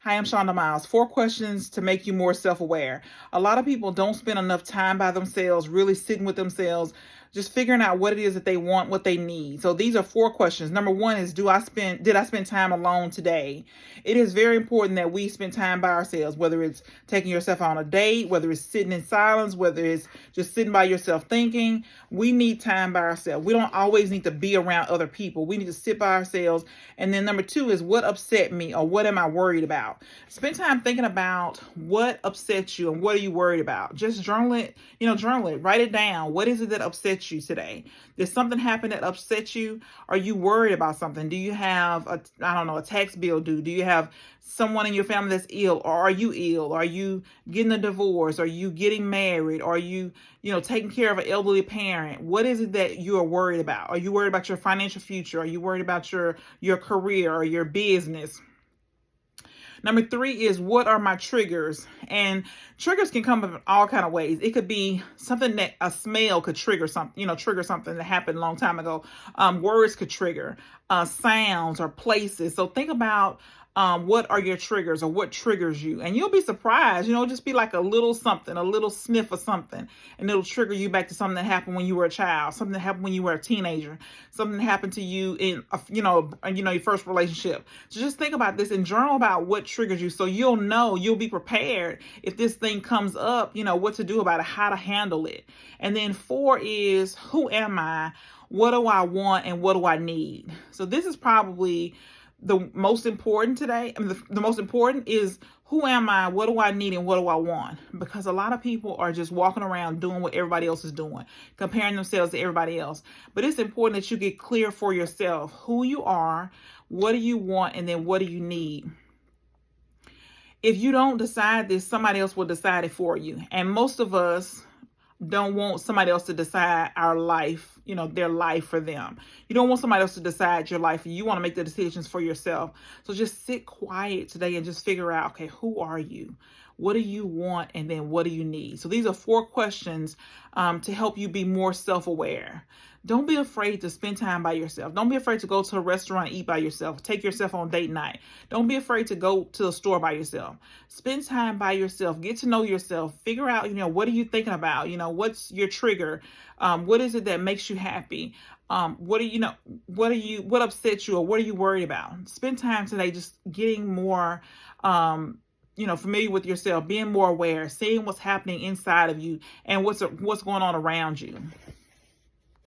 Hi, I'm Shonda Miles. 4 questions to make you more self-aware. A lot of people don't spend enough time by themselves, really sitting with themselves, just figuring out what it is that they want, what they need. So these are 4 questions. Number one is, did I spend time alone today? It is very important that we spend time by ourselves, whether it's taking yourself on a date, whether it's sitting in silence, whether it's just sitting by yourself thinking. We need time by ourselves. We don't always need to be around other people. We need to sit by ourselves. And then number two is, what upset me, or what am I worried about? Spend time thinking about what upsets you and what are you worried about. Just journal it, journal it, write it down. What is it that upsets you today? Did something happen that upsets you? Are you worried about something? Do you have a tax bill due? Do you have someone in your family that's ill, or are you ill? Are you getting a divorce? Are you getting married? Are you, taking care of an elderly parent? What is it that you are worried about? Are you worried about your financial future? Are you worried about your career or your business? Number three is, what are my triggers? And triggers can come in all kind of ways. It could be something that a smell could trigger something, trigger something that happened a long time ago. Words could trigger, sounds or places. So think about what are your triggers, or what triggers you? And you'll be surprised, just be like a little something, a little sniff of something, and it'll trigger you back to something that happened when you were a child, something that happened when you were a teenager, something that happened to you in, your first relationship. So just think about this and journal about what triggers you, so you'll be prepared if this thing comes up, what to do about it, how to handle it. And then 4 is, who am I? What do I want? And what do I need? So this is probably the most important today. I mean, the most important is, who am I? What do I need? And what do I want? Because a lot of people are just walking around doing what everybody else is doing, comparing themselves to everybody else. But it's important that you get clear for yourself who you are, what do you want, and then what do you need. If you don't decide this, somebody else will decide it for you. And most of us don't want somebody else to decide our life, their life for them. You don't want somebody else to decide your life. You want to make the decisions for yourself. So just sit quiet today and just figure out, okay, who are you? What do you want? And then what do you need? So these are 4 questions to help you be more self-aware. Don't be afraid to spend time by yourself. Don't be afraid to go to a restaurant and eat by yourself. Take yourself on date night. Don't be afraid to go to the store by yourself. Spend time by yourself. Get to know yourself. Figure out, what are you thinking about? What's your trigger? What is it that makes you happy? What upsets you, or what are you worried about? Spend time today just getting more, familiar with yourself, being more aware, seeing what's happening inside of you and what's going on around you.